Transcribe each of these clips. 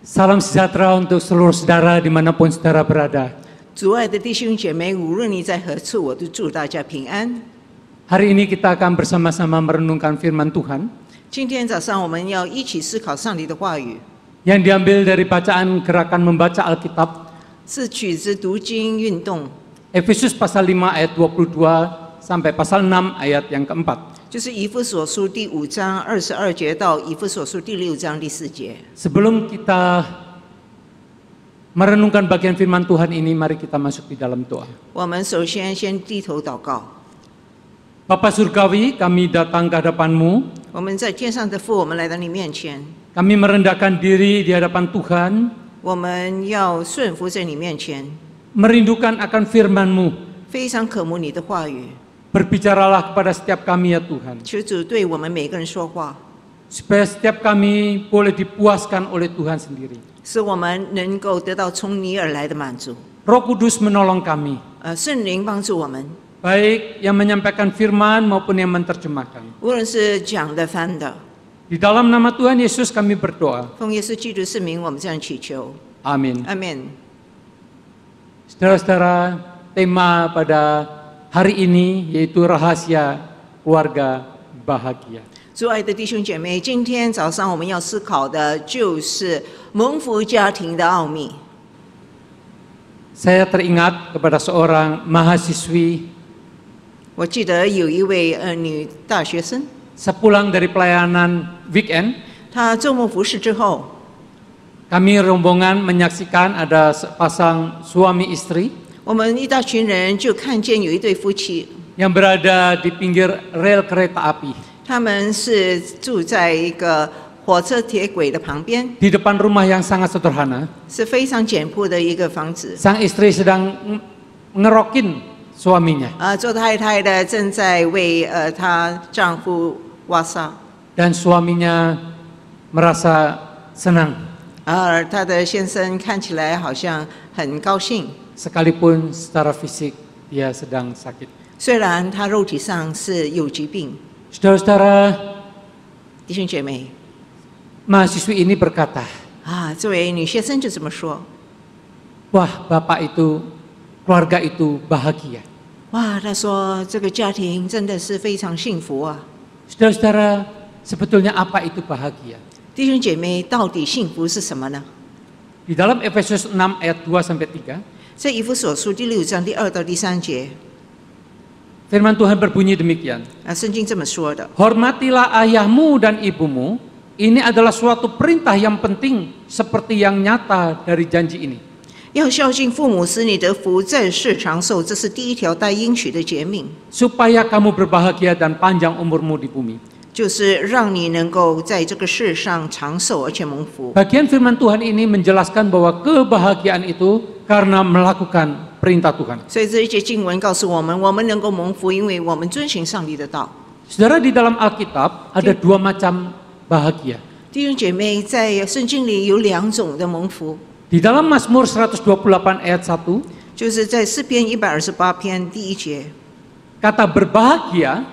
Salam sejahtera untuk seluruh saudara dimanapun saudara berada. 主爱的弟兄姐妹，无论你在何处，我都祝大家平安。 Hari ini kita akan bersama-sama merenungkan firman Tuhan 今天早上我们要一起思考上帝的话语， yang diambil dari bacaan gerakan membaca Alkitab 是取自读经运动， Efesus pasal 5 ayat 22 sampai pasal 6 ayat yang keempat. 就是以弗所书第5章22节到以弗所书第6章第4节。 Sebelum kita merenungkan bagian firman Tuhan ini, mari kita masuk di dalam doa. 我们首先低头祷告。 Bapa Surgawi, kami datang ke hadapan-Mu. 我们在天上的父，我们来到你面前， Kami merendahkan diri di hadapan Tuhan, 我们要顺服在你面前， merindukan akan firman-Mu. 非常渴慕你的话语。 Berbicaralah kepada setiap kami ya Tuhan, 求主对我们每个人说话， supaya setiap kami boleh dipuaskan oleh Tuhan sendiri. 使我们能够得到从你而来的满足。 Roh Kudus menolong kami, 圣灵帮助我们， baik yang menyampaikan firman maupun yang menerjemahkan. 无论是讲的、翻的， Di dalam nama Tuhan Yesus kami berdoa. 奉耶稣基督圣名，我们这样祈求。 Amin. 阿门。 Saudara-saudara, tema pada hari ini yaitu rahasia keluarga bahagia. 主爱的弟兄姐妹，今天早上我们要思考的就是蒙福家庭的奥秘。 Saya teringat kepada seorang mahasiswi 我记得有一位女大学生， sepulang dari pelayanan weekend, 她周末服侍之后， kami rombongan menyaksikan ada sepasang suami istri 我们一大群人就看见有一对夫妻， yang berada di pinggir rel kereta api. 他们是住在一个火车铁轨的旁边， Di depan rumah yang sangat sederhana, 是非常简朴的一个房子。 sang istri sedang ngerokin suaminya 做太太的正在为她丈夫挖沙， dan suaminya merasa senang 而她的先生看起来好像很高兴， sekalipun secara fisik dia sedang sakit. 虽然他肉体上是有疾病。 Saudara-saudara, 弟兄姐妹 mahasiswi ini berkata, 这位女学生就这么说： wah bapak itu, keluarga itu bahagia. 哇，她说这个家庭真的是非常幸福啊！ Saudara-saudara, sebetulnya apa itu bahagia? 弟兄姐妹，到底幸福是什么呢？ Di dalam Efesus 6 ayat 2 sampai 3, 在以弗所书第6章第2到第3节， firman Tuhan berbunyi demikian. 圣经这么说的： Hormatilah ayahmu dan ibumu, ini adalah suatu perintah yang penting seperti yang nyata dari janji ini. 要孝敬父母，使你得福，在世长寿，这是第一条带应许的诫命， Supaya kamu berbahagia dan panjang umurmu di bumi. 就是让你能够在这个世上长寿而且蒙福。 Bagian firman Tuhan ini menjelaskan bahwa kebahagiaan itu karena melakukan perintah Tuhan. 所以这一节经文告诉我们，我们能够蒙福，因为我们遵行上帝的道。 Saudara, di dalam Alkitab ada dua macam bahagia. 弟兄姐妹，在圣经里有两种的蒙福， Di dalam Mazmur 128 ayat 1, 就是在诗篇128篇第1节， kata berbahagia,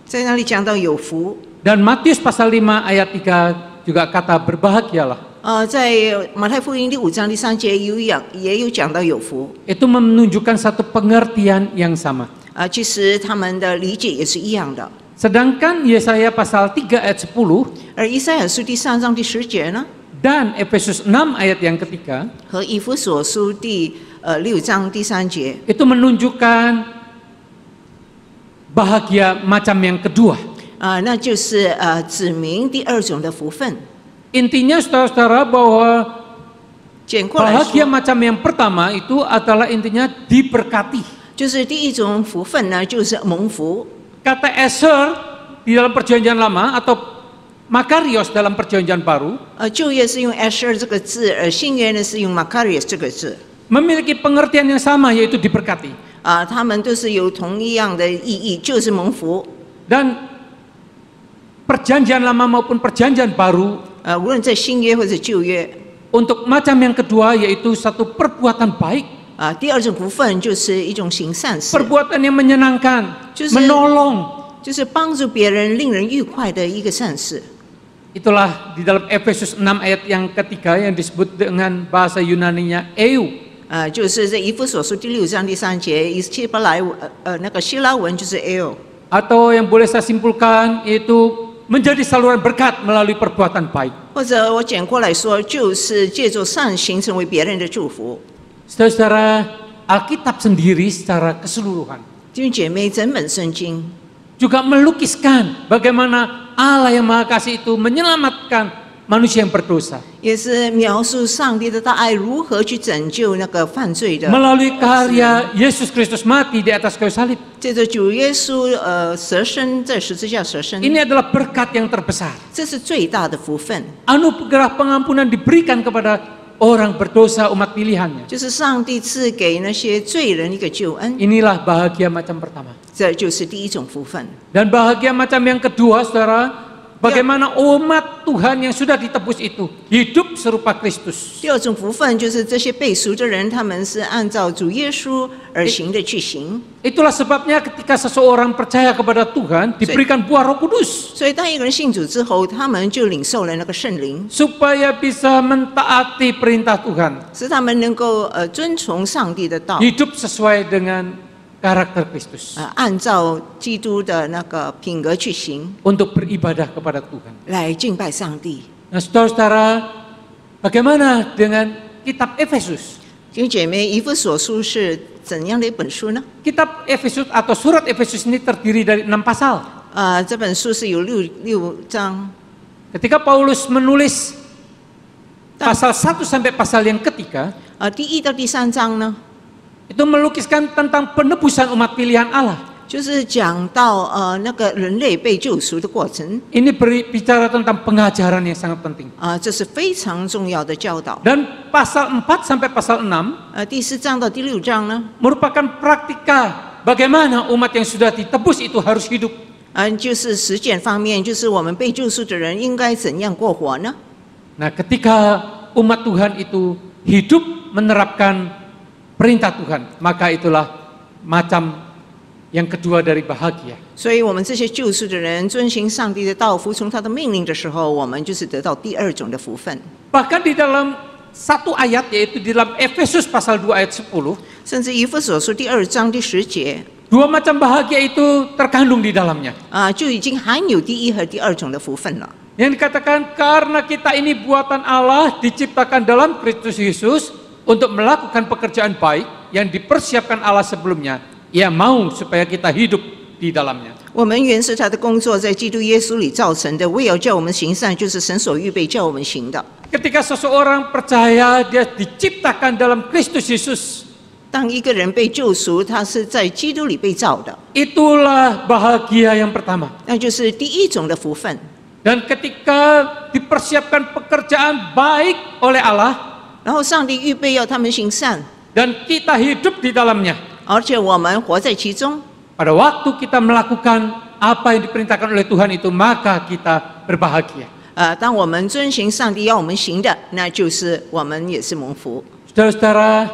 在那里讲到有福。 dan Matius pasal 5 ayat 3 juga kata berbahagialah. 在马太福音第5章第3节也有讲到有福。 Itu menunjukkan satu pengertian yang sama. 其实他们的理解也是一样的。 Sedangkan Yesaya pasal 3 ayat 10而以赛亚书第3章第10节呢， dan Efesus 6 ayat yang ketiga 和以弗所书第6章第3节， itu menunjukkan bahagia macam yang kedua. 那就是指明第二种的福分。 Intinya saudara-saudara bahwa 简括来 bahagia 说， macam yang pertama itu adalah intinya diberkati. 就是第一种福分呢，就是蒙福。 Kata Eser di dalam perjanjian lama atau Makarios dalam perjanjian baru 旧约是用 asher 这个字，新约呢是用 makarios 这个字。 memiliki pengertian yang sama, yaitu diberkati. 他们都是有同一样的意义，就是蒙福。 Dan perjanjian lama maupun perjanjian baru 无论在新约或者旧约， untuk macam yang kedua yaitu satu perbuatan baik, 第二种福分就是一种行善事， perbuatan yang menyenangkan, Justru- menolong, 就是帮助别人、令人愉快的一个善事。Itulah di dalam Efesus 6 ayat yang ketiga yang disebut dengan bahasa Yunaninya eu. 就是这以弗所书第6章第3节，以希伯来那个希腊文就是 el。 Atau yang boleh saya simpulkan yaitu menjadi saluran berkat melalui perbuatan baik. 或者我简过来说，就是借助善行成为别人的祝福。 Saudara-saudara, Alkitab sendiri secara keseluruhan 弟兄姐妹，整本圣经 juga melukiskan bagaimana Allah yang Maha Kasih itu menyelamatkan manusia yang berdosa 也是描述上帝的大爱如何去拯救那个犯罪的， melalui karya Yesus Kristus mati di atas kayu salib. 借着主耶稣舍身在十字架舍身， Ini adalah berkat yang terbesar. 这是最大的福分， Anugerah pengampunan diberikan kepada orang berdosa umat pilihannya. 就是上帝赐给那些罪人一个救恩， Inilah bahagia macam pertama. 这就是第一种福分。 Dan bahagia macam yang kedua, saudara, bagaimana umat Tuhan yang sudah ditebus itu hidup serupa Kristus. 第二种福分就是这些被赎的人，他们是按照主耶稣而行的去行。 Itulah sebabnya ketika seseorang percaya kepada Tuhan diberikan buah Roh Kudus 所以当一个人信主之后，他们就领受了那个圣灵， supaya bisa mentaati perintah Tuhan, 使他们能够遵从上帝的道， hidup sesuai dengan karakter Kristus 按照基督的那个品格去行， untuk beribadah kepada Tuhan. 来敬拜上帝。 Nah, saudara-saudara, bagaimana dengan kitab Efesus? 弟兄姐妹，以弗所书是怎样的一本书呢？ Kitab Efesus atau surat Efesus ini terdiri dari 6 pasal. 这本书是有六章。 Ketika Paulus menulis pasal 1 sampai pasal yang ketiga, 第1到第3章呢， itu melukiskan tentang penebusan umat pilihan Allah. 就是讲到那个人类被救赎的过程。 Ini berbicara tentang pengajaran yang sangat penting. 这是非常重要的教导。 Dan pasal 4 sampai pasal 6第4章到第6章呢， merupakan praktika bagaimana umat yang sudah ditebus itu harus hidup. 就是实践方面，就是我们被救赎的人应该怎样过活呢？ Nah, ketika umat Tuhan itu hidup menerapkan perintah Tuhan, maka itulah macam yang kedua dari bahagia. 所以，我们这些救赎的人遵行上帝的道，服从他的命令的时候，我们就是得到第二种的福分。 Bahkan di dalam satu ayat, yaitu di dalam Efesus pasal 2 ayat 10, 甚至以弗所书第2章第10节， dua macam bahagia itu terkandung di dalamnya. 就已经含有第一和第二种的福分了。 Yang dikatakan karena kita ini buatan Allah diciptakan dalam Kristus Yesus untuk melakukan pekerjaan baik yang dipersiapkan Allah sebelumnya. Ia mau supaya kita hidup di dalamnya. 我们原是他的工作，在基督耶稣里造成的，为要叫我们行善，就是神所预备叫我们行的。 Ketika seseorang percaya dia diciptakan dalam Kristus Yesus, 当一个人被救赎，他是在基督里被造的， itulah bahagia yang pertama. 那就是第一种的福分。 Dan ketika dipersiapkan pekerjaan baik oleh Allah 然后上帝预备要他们行善， dan kita hidup di dalamnya, 而且我们活在其中。 pada waktu kita melakukan apa yang diperintahkan oleh Tuhan itu, maka kita berbahagia. 当我们遵行上帝要我们行的，那就是我们也是蒙福。 Saudara-saudara,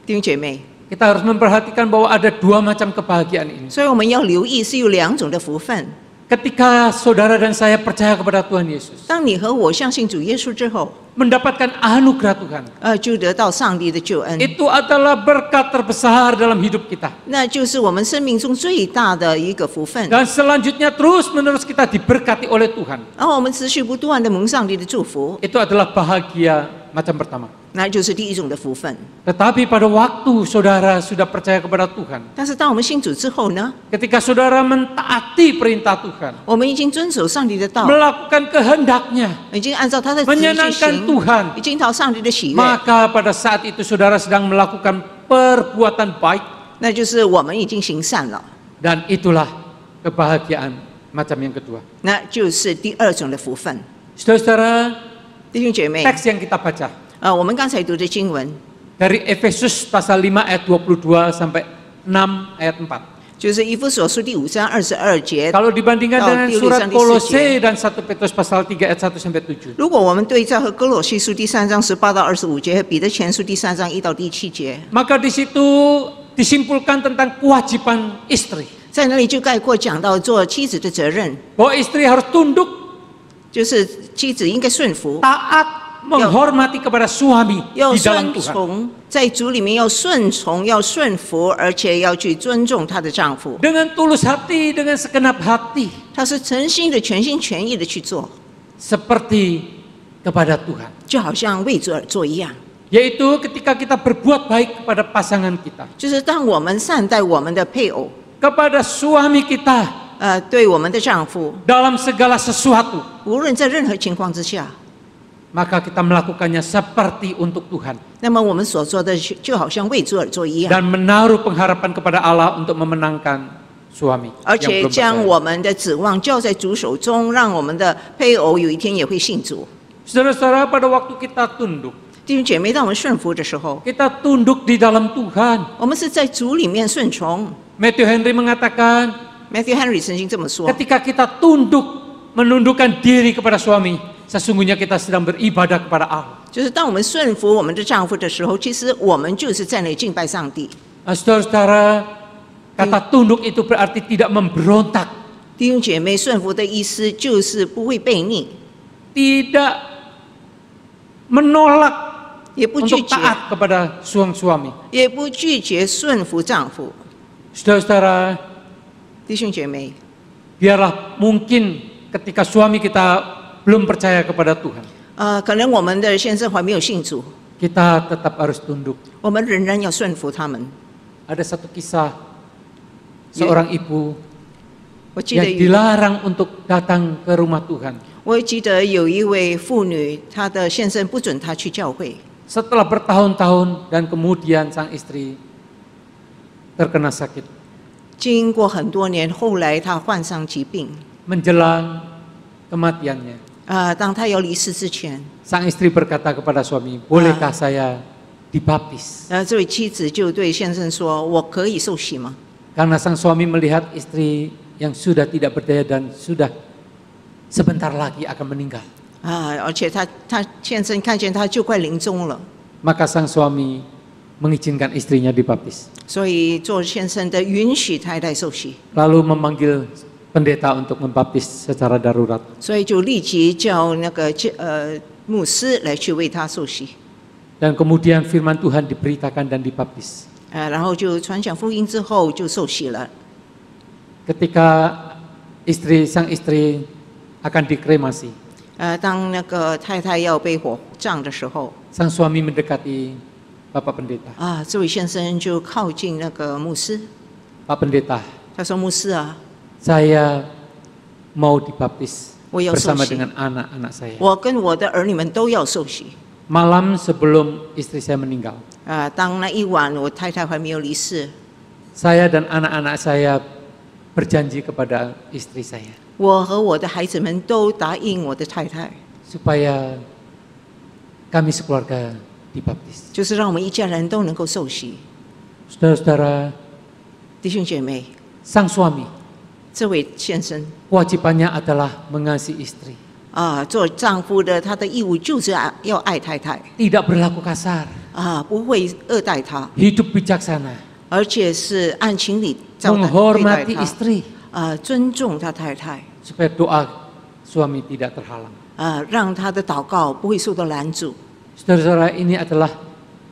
弟兄姐妹， kita harus memperhatikan bahwa ada dua macam kebahagiaan ini. 所以我们要留意是有两种的福分。 Ketika saudara dan saya percaya kepada Tuhan Yesus, 当你和我相信主耶稣之后， mendapatkan anugerah Tuhan, 就得到上帝的救恩， itu adalah berkat terbesar dalam hidup kita. 那就是我们生命中最大的一个福分。 Dan selanjutnya terus-menerus kita diberkati oleh Tuhan. 然后我们持续不断的蒙上帝的祝福， Itu adalah bahagia macam pertama. 那就是第一种的福分。 Tetapi pada waktu saudara sudah percaya kepada Tuhan, 但是当我们信主之后呢， ketika saudara mentaati perintah Tuhan, 我们已经遵守上帝的道， melakukan kehendaknya, 已经按照他的旨意去 menyenangkan 行， Tuhan, 已经讨上帝的喜悦， maka pada saat itu saudara sedang melakukan perbuatan baik, 那就是我们已经行善了， dan itulah kebahagiaan macam yang kedua. 那就是第二种的福分。 Saudara-saudara, 弟兄姐妹， teks yang kita baca 我们刚才读的经文 dari Efesus pasal 5 ayat 22 sampai 6 ayat 4. 就是以弗所书第5章22节。 Kalau dibandingkan Tahu, dengan tulisan surat di Kolose sisi. dan 1 Petrus pasal 3 ayat 1 sampai 7. 如果我们对照和哥罗西书第3章18到25节和彼得前书第3章1到第7节， Maka di situ disimpulkan tentang kewajiban istri. 在那里就概括讲到做妻子的责任， Bahwa istri harus tunduk 就是妻子应该顺服， taat, menghormati kepada suami 要 di dalam 顺 Tuhan. 从，在主里面要顺从，要顺服，而且要去尊重她的丈夫。 Dengan tulus hati, dengan segenap hati, 她是诚心的、全心全意的去做， seperti kepada Tuhan. 就好像为主而做一样。 Yaitu ketika kita berbuat baik kepada pasangan kita, 就是当我们善待我们的配偶， kepada suami kita 对我们的丈夫， dalam segala sesuatu, 无论在任何情况之下， maka kita melakukannya seperti untuk Tuhan 那么我们所做的就好像为主而做一样， dan menaruh pengharapan kepada Allah untuk memenangkan suami 而 yang 且 belum 将 percaya. 我们的指望交在主手中，让我们的配偶有一天也会信主。 Saudara-saudara, pada waktu kita tunduk, 弟兄姐妹，当我们顺服的时候， kita tunduk di dalam Tuhan. 我们是在主里面顺从。 Matthew Henry mengatakan, Matthew Henry 曾经这么说： ketika kita tunduk, menundukkan diri kepada suami, sesungguhnya kita sedang beribadah kepada Allah. 就是当我们顺服我们的丈夫的时候，其实我们就是在那里敬拜上帝。 Saudara-saudara, kata tunduk itu berarti tidak memberontak, 弟兄姐妹，顺服的意思就是不会悖逆， tidak menolak 也不拒 untuk 绝， taat kepada suami. 也不拒绝顺服丈夫。 Saudara-saudara, 弟兄姐妹， biarlah mungkin ketika suami kita belum percaya kepada Tuhan, 可能我们的先生还没有信主， kita tetap harus tunduk. 我们仍然要顺服他们。 Ada satu kisah seorang ibu 我记得 yang dilarang untuk datang ke rumah Tuhan. 我记得有一位妇女，她的先生不准她去教会。 Setelah bertahun-tahun dan kemudian sang istri terkena sakit. 经过很多年，后来她患上疾病， Menjelang kematiannya, 当她要离世之前， sang istri berkata kepada suami, bolehkah saya dibaptis? 这位妻子就对先生说：“我可以受洗吗？” Karena sang suami melihat istri yang sudah tidak berdaya dan sudah sebentar lagi akan meninggal. 而且他先生看见他就快临终了， Maka sang suami mengizinkan istrinya dibaptis. 所以做先生的允许太太受洗， Lalu memanggil pendeta untuk membaptis secara darurat. 所以就立即叫那个牧师来去为他受洗， Dan kemudian firman Tuhan diberitakan dan dibaptis. 然后就传讲福音之后就受洗了。 Ketika sang istri akan dikremasi, 当那个太太要被火葬的时候， sang suami mendekati Bapak Pendeta. 这位先生就靠近那个牧师， Pak Pendeta, 他说：“牧师啊， saya mau dibaptis 我要受 bersama 洗， dengan anak-anak saya. 我跟我的儿女们都要受洗。” Malam sebelum istri saya meninggal, 当那一晚我太太还没有离世， saya dan anak-anak saya berjanji kepada istri saya 我和我的孩子们都答应我的太太， supaya kami sekeluarga dibaptis. 就是让我们一家人都能够受洗。 Saudara-saudara, 弟兄姐妹， sang suami 这位先生 kewajibannya adalah mengasihi istri, 做丈夫的他的义务就是要爱太太， tidak berlaku kasar, 不会恶待她， hidup bijaksana, 而且是按情理照待对待 menghormati 她， istri, 尊重他太太， supaya doa suami tidak terhalang. 让他的祷告不会受到拦阻。 Saudara-saudara, ini adalah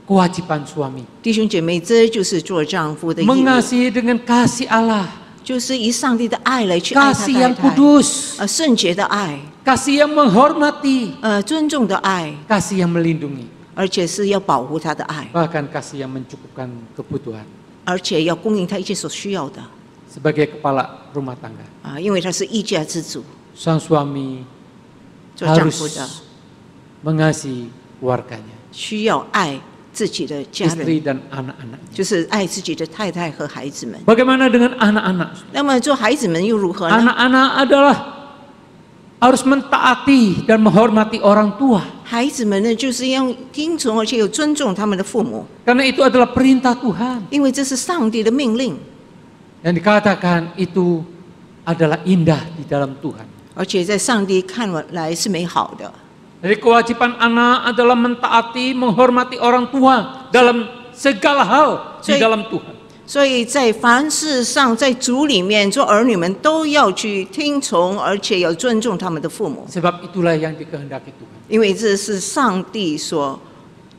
kewajiban suami. 弟兄姐妹，这就是做丈夫的义务， Mengasihi dengan kasih Allah, 就是以上帝的爱来去爱他 kasih 太 yang 太， kudus, 圣洁的爱， kasih yang menghormati, 尊重的爱， kasih yang melindungi, 而且是要保护他的爱， bahkan kasih yang mencukupkan kebutuhan. 而且要供应他一切所需要的。 Sebagai kepala rumah tangga, 因为他是一家之主， sang suami 做丈夫的 harus mengasihi keluarganya, 需要爱自己的家 istri 人， dan anak-anaknya. 就是爱自己的太太和孩子们。 Bagaimana dengan anak-anak? 那么做孩子们又如何呢？ Anak-anak adalah harus mentaati dan menghormati orang tua. 孩子们呢，就是要听从而且有尊重他们的父母， Karena itu adalah perintah Tuhan. 因为这是上帝的命令， Yang dikatakan itu adalah indah di dalam Tuhan. 而且在上帝看来是美好的。 Jadi kewajiban anak adalah mentaati, menghormati orang tua dalam segala hal di dalam Tuhan. 所以在凡事上，在主里面做儿女们都要去听从，而且要尊重他们的父母， Sebab itulah yang dikehendaki Tuhan. 因为这是上帝所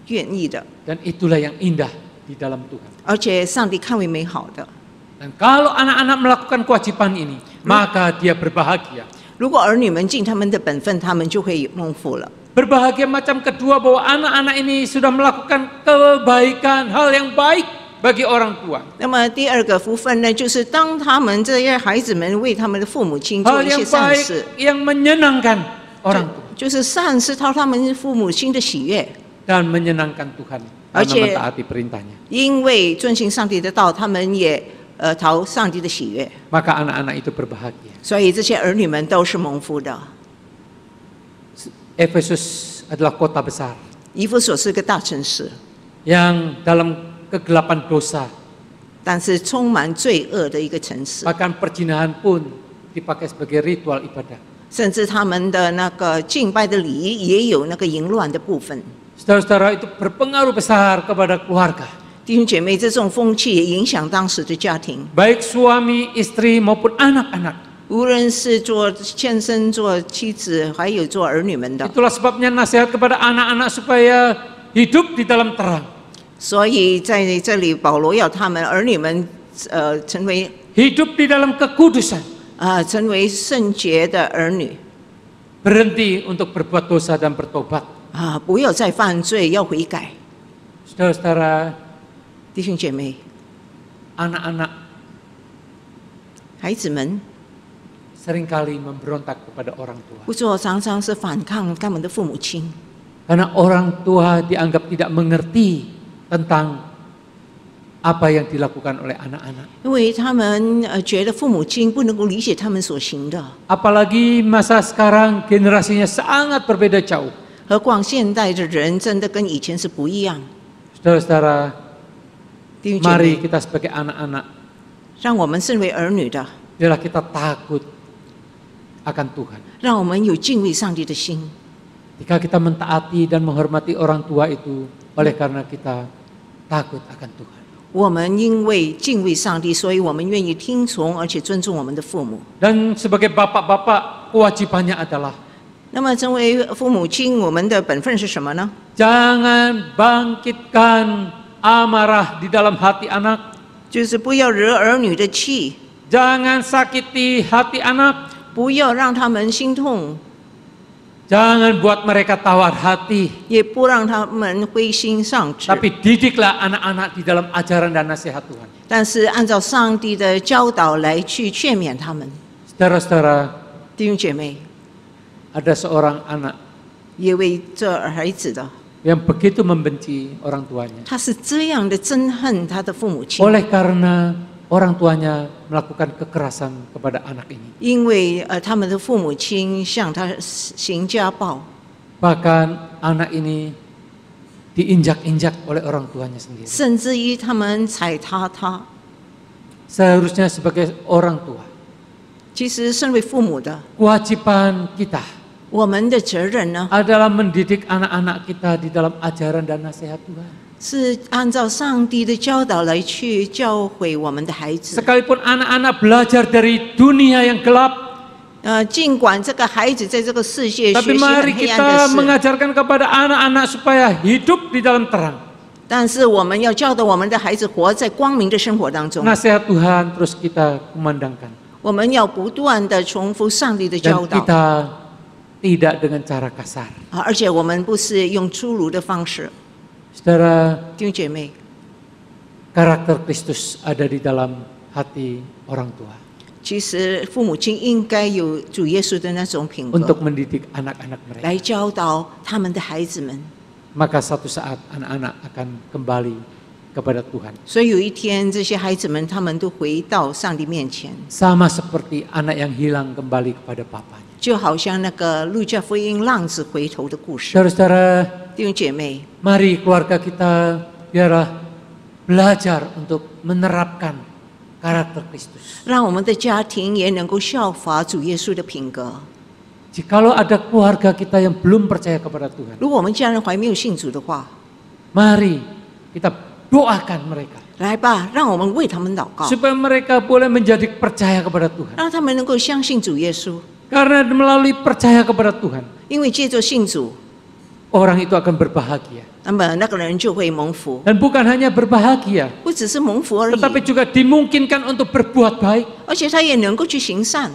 愿意的， Dan itulah yang indah di dalam Tuhan. 而且上帝看为美好的。 Dan kalau anak-anak melakukan kewajiban ini, maka dia berbahagia. 如果儿女们尽他们的本分，他们就会蒙福了。 Berbahagia macam kedua bahwa anak-anak ini sudah melakukan kebaikan, hal yang baik bagi orang tua. 那么第二个福分呢，就是当他们这些孩子们为他们的父母亲做 Hal 一些 yang 善 baik 事， yang menyenangkan orang tua 就是善事讨他们父母亲的喜悦， dan menyenangkan Tuhan karena Aceh. mentaati perintahnya. 因为遵行上帝的道，他们也讨上帝的喜悦， Maka anak-anak itu berbahagia. 所以这些儿女们都是蒙福的。 Efesus adalah kota besar 以弗所是个大城市， yang dalam kegelapan dosa, 但是充满罪恶的一个城市， bahkan perzinahan pun dipakai sebagai ritual ibadah. 甚至他们的那个敬拜的礼仪也有那个淫乱的部分。 Saudara-saudara, itu berpengaruh besar kepada keluarga. 弟兄姐妹，这种风气也影响当时的家庭， Baik suami, istri maupun anak-anak. 无论是做先生、做妻子，还有做儿女们的。 Itulah sebabnya nasihat kepada anak-anak supaya hidup di dalam terang. 所以在这里，保罗要他们儿女们，成为 Hidup di dalam kekudusan. 成为圣洁的儿女 Berhenti untuk berbuat dosa dan bertobat. 不要再犯罪，要悔改。 Saudara-saudara, 弟兄姐妹， anak-anak 孩子们 seringkali memberontak kepada orang tua. 不做常常是反抗他们的父母亲， Karena orang tua dianggap tidak mengerti tentang apa yang dilakukan oleh anak-anak. 因为他们觉得父母亲不能够理解他们所行的。 Apalagi masa sekarang generasinya sangat berbeda jauh. 何况现代的人真的跟以前是不一样。 Saudara-saudara, 弟兄姐 mari 妹， kita sebagai anak-anak, 让我们身为儿女的， biarlah kita takut akan Tuhan. 让我们有敬畏上帝的心。 Jika kita mentaati dan menghormati orang tua itu oleh karena kita takut akan Tuhan. 我们因为敬畏上帝，所以我们愿意听从，而且尊重我们的父母。 Dan sebagai bapak-bapak, kewajibannya adalah 那么，成为父母亲，我们的本分是什么呢？ jangan bangkitkan amarah di dalam hati anak. 就是不要惹儿女的气， Jangan sakiti hati anak. 不要让他们心痛， Jangan buat mereka tawar hati. 也不让他们灰心丧志。 Tapi didiklah anak-anak di dalam ajaran dan nasihat Tuhan. 但是按照上帝的教导来去劝勉他们。 Saudara-saudara, 弟兄姐妹， ada seorang anak 也为这孩子的， yang begitu membenci orang tuanya. 他是这样的憎恨他的父母亲， Oleh karena orang tuanya melakukan kekerasan kepada anak ini. 因为他们的父母亲向他行家暴， Bahkan anak ini diinjak-injak oleh orang tuanya sendiri. 甚至于他们踩踏他。 Seharusnya sebagai orang tua, 其实，身为父母的， kewajiban kita 我们的责任呢， adalah mendidik anak-anak kita di dalam ajaran dan nasihat Tuhan. 是按照上帝的教导来去教诲我们的孩子。 Sekalipun anak-anak belajar dari dunia yang gelap, 尽管这个孩子在这个世界学 tapi 习 mari 很黑暗 kita 的事， mengajarkan kepada anak-anak supaya hidup di dalam terang. 但是我们要教导我们的孩子活在光明的生活当中。 Nasihat Tuhan terus kita kumandangkan. 我们要不断的重复上帝的 Dan 教导， kita tidak dengan cara kasar. 而且我们不是用粗鲁的方式。 Saudara, 弟兄姐妹， karakter Kristus ada di dalam hati orang tua 其实父母亲应该有主耶稣的那种品格， untuk mendidik anak-anak mereka. 来教导他们的孩子们。 Maka satu saat anak-anak akan kembali kepada Tuhan. 所以有一天，这些孩子们他们都回到上帝面前， Sama seperti anak yang hilang kembali kepada papanya. 就好像那个路加福音浪子回头的故事。 Saudara-saudara, 弟兄姐妹， mari keluarga kita biarlah belajar untuk menerapkan karakter Kristus. 让我们的家庭也能够效法主耶稣的品格。 Jikalau ada keluarga kita yang belum percaya kepada Tuhan, 如果我们家人还没有信主的话， mari kita doakan mereka 来吧，让我们为他们祷告， supaya mereka boleh menjadi percaya kepada Tuhan. 让他们能够相信主耶稣。 Karena melalui percaya kepada Tuhan, 因为借着信主， orang itu akan berbahagia. 那么那个人就会蒙福， Dan bukan hanya berbahagia, 不只是蒙福而已， tetapi juga dimungkinkan untuk berbuat baik. 而且他也能够去行善。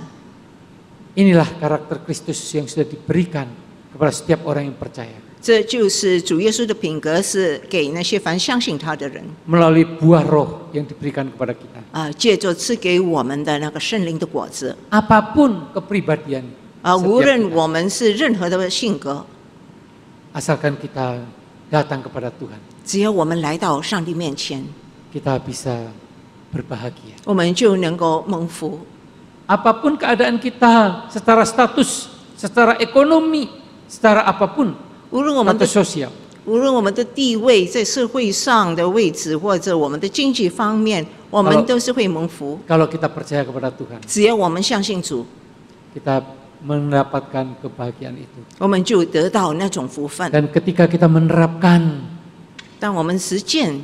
Inilah karakter Kristus yang sudah diberikan kepada setiap orang yang percaya. 这就是主耶稣的品格，是给那些凡相信他的人 Melalui buah roh yang diberikan kepada kita. 借着赐给我们的那个圣灵的果子 Apapun kepribadian 无 setiap 论 kita, 我们是任何的性格， asalkan kita datang kepada Tuhan, 只要我们来到上帝面前， kita bisa berbahagia. 我们就能够蒙福。 Apapun keadaan kita, secara status, secara ekonomi, secara apapun, 无论我们的 status sosial. 无论我们的地位在社会上的位置，或者我们的经济方面，我们都是会蒙福。 Kalau kita percaya kepada Tuhan, 只要我们相信主， kita mendapatkan kebahagiaan itu. 我们就得到那种福分。 Dan ketika kita menerapkan 当我们实践，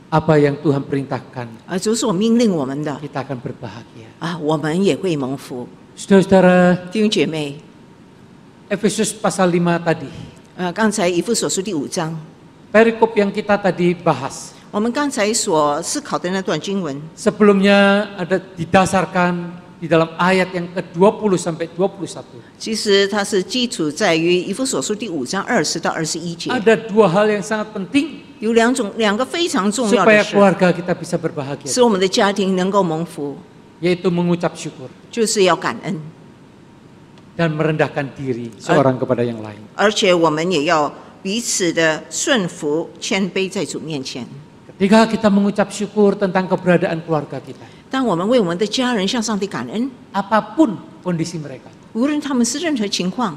apa yang Tuhan perintahkan, 主所命令我们的 kita akan berbahagia. 我们也会蒙福。 Saudara-saudara, 弟兄姐妹， Efesus pasal 5 tadi, 刚才以弗所书第5章， perikop yang kita tadi bahas, 我们刚才所思考的那段经文， sebelumnya ada didasarkan di dalam ayat yang ke-20 sampai 21. 其实它是基础在于以弗所书第5章20到21节， Ada dua hal yang sangat penting 有两个非常重要 supaya 的事， keluarga kita bisa berbahagia, 使我们的家庭能够蒙福， yaitu mengucap syukur 就是要感恩， dan merendahkan diri seorang kepada yang lain. 而且我们也要彼此的顺服、谦卑在主面前。 Ketika kita mengucap syukur tentang keberadaan keluarga kita, 当我们为我们的家人向上帝感恩， apapun kondisi mereka, 无论他们是任何情况，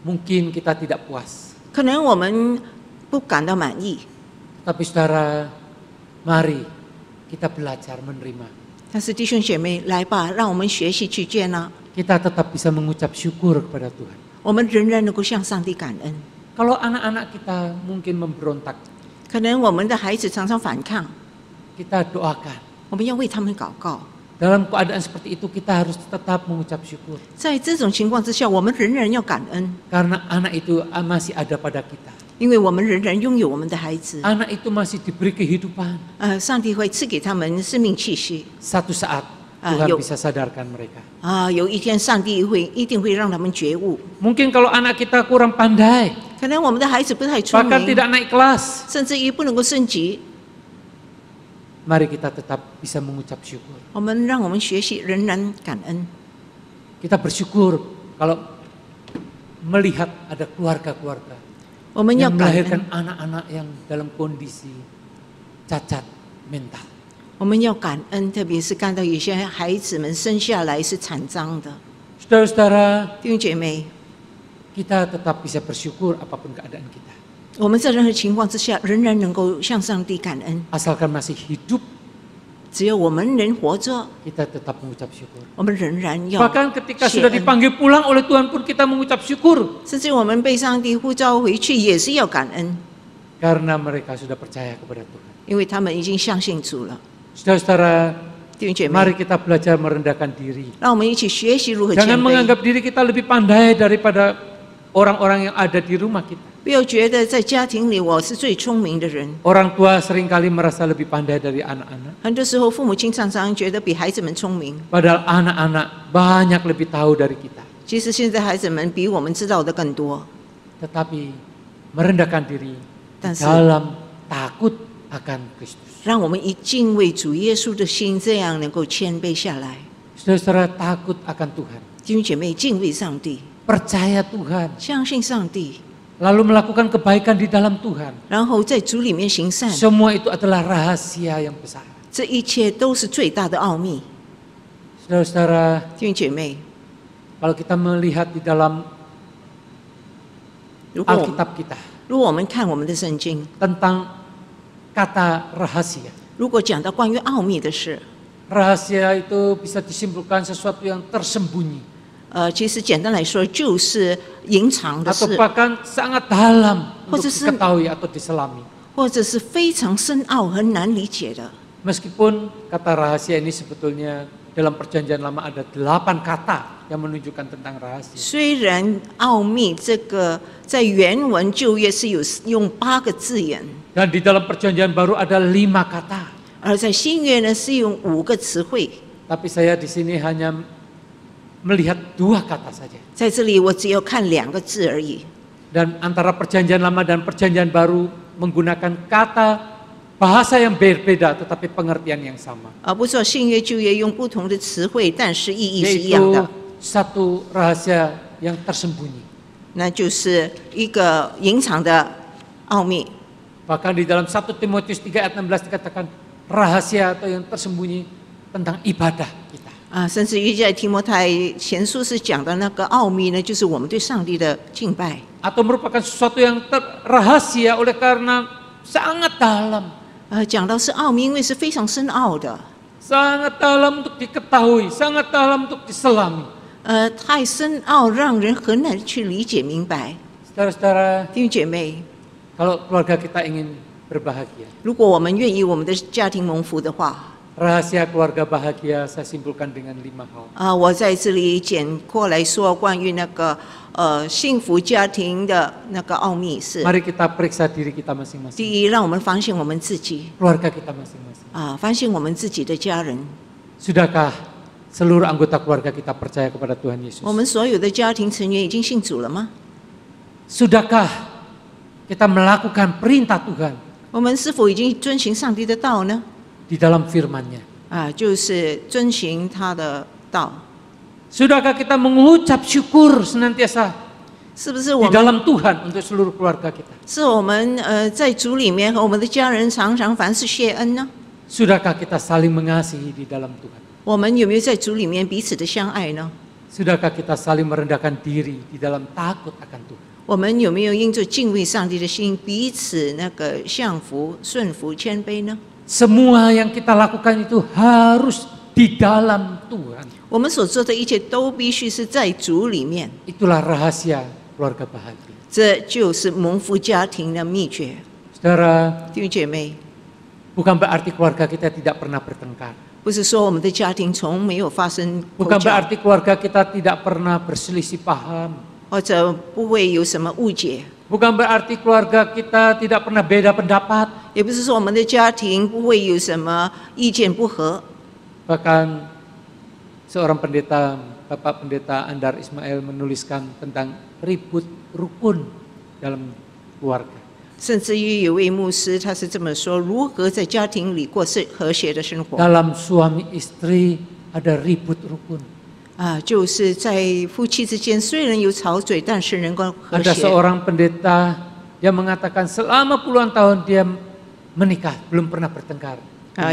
mungkin kita tidak puas. 可能我们不感到满意， Tapi saudara, mari kita belajar menerima. 但是弟兄姐妹，来吧，让我们学习去接纳， Kita tetap bisa mengucap syukur kepada Tuhan. 我们仍然能够向上帝感恩。 Kalau anak-anak kita mungkin memberontak, 可能我们的孩子常常反抗， kita doakan. 我们要为他们祷告。 Dalam keadaan seperti itu kita harus tetap mengucap syukur. 在这种情况之下，我们仍然要感恩， Karena anak itu masih ada pada kita. 因为我们仍然拥有我们的孩子。 Anak itu masih diberi kehidupan. 上帝会赐给他们生命气息。 Satu saat Tuhan Yuk. bisa sadarkan mereka. 有一天上帝一定会让他们觉悟。 Mungkin kalau anak kita kurang pandai, 可能我们的孩子不太聪 bahkan 明， tidak naik kelas, 甚至于不能够升级， mari kita tetap bisa mengucap syukur. 让我们学习仍然感恩。 Kita bersyukur kalau melihat ada keluarga-keluarga 我们要 yang 感 melahirkan 恩， anak-anak yang dalam kondisi cacat mental. 我们要感恩，特别是看到有些孩子们生下来是残障的。 Saudara-saudara, 弟兄姐妹， kita tetap bisa bersyukur apapun keadaan kita. 我们在任何情况之下，仍然能够向上帝感恩。 Asalkan masih hidup, 只要我们人活着， kita tetap mengucap syukur. 我们仍然要 Bahkan ketika 谢 sudah 恩。 dipanggil pulang oleh Tuhan pun kita mengucap syukur. 甚至我们被上帝呼召回去，也是要感恩， Karena mereka sudah percaya kepada Tuhan. 因为他们已经相信主了。 Saudara-saudara, 弟兄姐妹， mari kita belajar merendahkan diri. 让我们一起学习如何 Jangan 谦卑， menganggap diri kita lebih pandai daripada orang-orang yang ada di rumah kita. 不要觉得在家庭里我是最聪明的人。 Orang tua seringkali merasa lebih pandai dari anak-anak. 很多时候，父母亲常常觉得比孩子们聪明， Padahal anak-anak banyak lebih tahu dari kita. 其实现在孩子们比我们知道的更多。 Tetapi merendahkan diri di 但是 dalam takut akan Kristus. 让我们以敬畏主耶稣的心，这样能够谦卑下来。 Saudara takut akan Tuhan, 弟兄姐妹，敬畏上帝， percaya Tuhan, 相信上帝， lalu melakukan kebaikan di dalam Tuhan. 然后在主里面行善， Semua itu adalah rahasia yang besar. 这一切都是最大的奥秘。 Saudara-saudara, 弟兄姐妹， kalau kita melihat di dalam 如果 Alkitab kita 我们看我们的圣经， tentang kata rahasia. 如果讲到关于奥秘的事， Rahasia itu bisa disimpulkan sesuatu yang tersembunyi 其实简单来说就是隐藏的 atau 事， bahkan sangat dalam 或 untuk 者是 diketahui atau diselami. 或者是非常深奥很难理解的。 Meskipun kata rahasia ini sebetulnya dalam perjanjian lama ada 8 kata yang menunjukkan tentang rahasia. 虽然奥秘这个在原文旧约是有用8个字眼， Dan di dalam perjanjian baru ada 5 kata. 而在新约呢是用5个词汇。 Tapi saya di sini hanya melihat 2 kata saja. 在这里我只有看2个字而已。 Dan antara perjanjian lama dan perjanjian baru menggunakan kata bahasa yang berbeda tetapi pengertian yang sama. 不是说新约旧约用不同的词汇，但是意义是一样的。 Yaitu satu rahasia yang tersembunyi. 那就是一个隐藏的奥秘。 Bahkan di dalam 1 Timotius 3 ayat 16 dikatakan rahasia atau yang tersembunyi tentang ibadah kita. 甚至于在提摩太前书是讲的那个奥秘呢，就是我们对上帝的敬拜。 Atau merupakan sesuatu yang rahasia oleh karena sangat dalam. 讲到是奥秘，因为是非常深奥的。 Sangat dalam untuk diketahui, sangat dalam untuk diselami. 太深奥，让人很难去理解明白。 Saudara-saudara, 弟兄姐妹， kalau keluarga kita ingin berbahagia, 如果我们愿意我们的家庭蒙福的话， rahasia keluarga bahagia saya simpulkan dengan 5 hal. 我在这里简括来说关于那个幸福家庭的那个奥秘是： Mari kita periksa diri kita masing-masing, 第一，让我们反省我们自己， keluarga kita masing-masing. 反省我们自己的家人。 Sudahkah seluruh anggota keluarga kita percaya kepada Tuhan Yesus? 我们所有的家庭成员已经信主了吗？ Sudahkah kita melakukan perintah Tuhan 我们是否已经遵行上帝的道呢？ di dalam firman-Nya? 就是遵行他的道。 Sudahkah kita mengucap syukur senantiasa 是不是我 di 们 dalam Tuhan untuk seluruh keluarga kita? 是我们在主里面和我们的家人常常凡事谢恩呢？ Sudahkah kita saling mengasihi di dalam Tuhan? 我们有没有在主里面彼此的相爱呢？ Sudahkah kita saling merendahkan diri di dalam takut akan Tuhan? 我们有没有因着敬畏上帝的心，彼此那个降服、顺服、谦卑呢？ Semua yang kita lakukan itu harus di dalam Tuhan. 我们所做的一切都必须是在主里面， Itulah rahasia keluarga bahagia. 这就是蒙福家庭的秘诀。 Saudara, 弟兄姐妹， bukan berarti keluarga kita tidak pernah bertengkar. 不是说我们的家庭从没有发生口 Bukan 角， berarti keluarga kita tidak pernah berselisih paham. 或者不会有什么误解， Bukan berarti keluarga kita tidak pernah beda pendapat. 也不是说我们的家庭不会有什么意见不合。 Bahkan seorang pendeta, Bapak Pendeta Andar Ismail menuliskan tentang ribut rukun dalam keluarga. 甚至于有位牧师，他是这么说：如何在家庭里过和谐的生活？ Dalam suami istri ada ribut rukun. 就是在夫妻之间虽然有吵嘴，但是能够和 Ada 谐。 seorang pendeta yang mengatakan selama puluhan tahun dia menikah belum pernah bertengkar.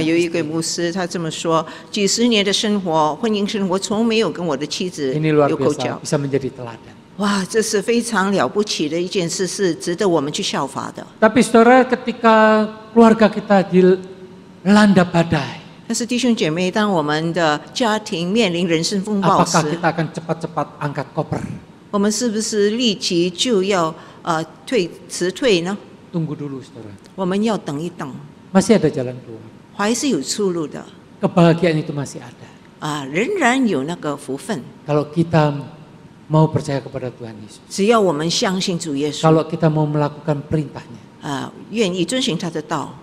有一个牧师，他这么说：几十年的生活，婚姻生活从没有跟我的妻子 Ini luar 有口角 biasa,。bisa menjadi teladan. 哇，这是非常了不起的一件事，是值得我们去效法的。 Tapi saudara, ketika keluarga kita dilanda badai, 但是弟兄姐妹，当我们的家庭面临人生风暴 apakah 时， kita akan cepat-cepat angkat koper? 我们是不是立即就要辞退呢？ Tunggu dulu saudara. 我们要等一等， Masih ada jalan keluar. 还是有出路的。 Kebahagiaan itu masih ada. 仍然有那个福分。 Kalau kita mau percaya kepada Tuhan Yesus. 只要我们相信主耶稣， Kalau kita mau melakukan perintahnya. 愿意遵行他的道。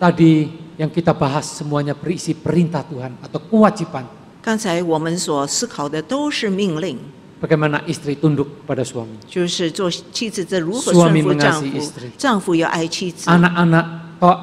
Tadi yang kita bahas semuanya berisi perintah Tuhan atau kewajiban. 刚才我们所思考的都是命令， Bagaimana istri tunduk pada suami. 就是做妻子的如何 Suami 顺服丈 mengasihi 夫 istri， 丈夫要爱妻子， Anak-anak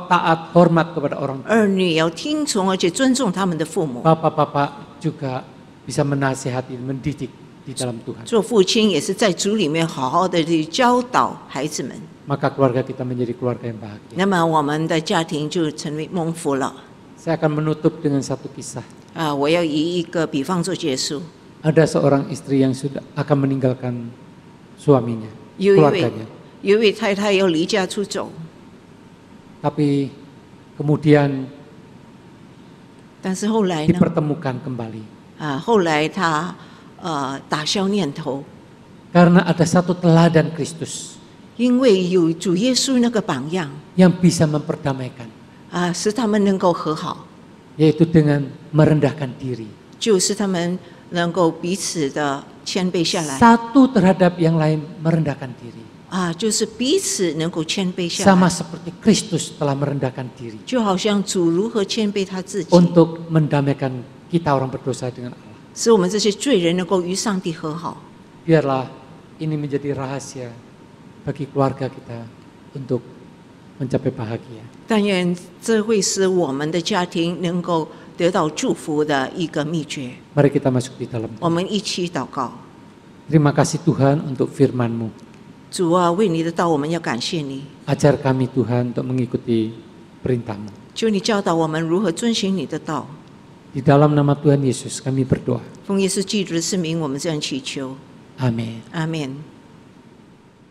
taat hormat kepada orang tua. 儿女要听从而且尊重他们的父母。 Bapak-bapak juga bisa menasihati, mendidik di dalam Tuhan. 做父亲也是在主里面好好的去教导孩子们， Maka keluarga kita menjadi keluarga yang bahagia. 那么我们的家庭就成为蒙福了。 Saya akan menutup dengan satu kisah. 我要以一个比方做结束。 Ada seorang istri yang sudah akan meninggalkan suaminya, 有一位 keluarganya. 有一位太太要离家出走， Tapi kemudian 但是后来呢？ dipertemukan kembali. 后来她打消念头， Karena ada satu teladan Kristus. 因为有主耶稣那个榜样 yang bisa memperdamaikan, 使他们能够和好， yaitu dengan merendahkan diri 就是他们能够彼此的谦卑下来 satu terhadap yang lain, merendahkan diri 就是彼此能够谦卑下 sama 来， seperti Kristus telah merendahkan diri 就好像主如何谦卑他自己， untuk mendamaikan kita orang berdosa dengan Allah. 使我们这些罪人能够与上帝和好。 Biarlah ini menjadi rahasia bagi keluarga kita untuk mencapai bahagia. 但愿这会使我们的家庭能够得到祝福的一个秘诀。 Mari kita masuk di dalam. 我们一起祷告。 Terima kasih Tuhan untuk firman-Mu. 主啊，为你的道，我们要感谢你。 Ajar kami Tuhan untuk mengikuti perintah-Mu. 求你教导我们如何遵循你的道。 Di dalam nama Tuhan Yesus kami berdoa. 奉耶稣基督的圣名，我们这样祈求。 Amin. 阿门。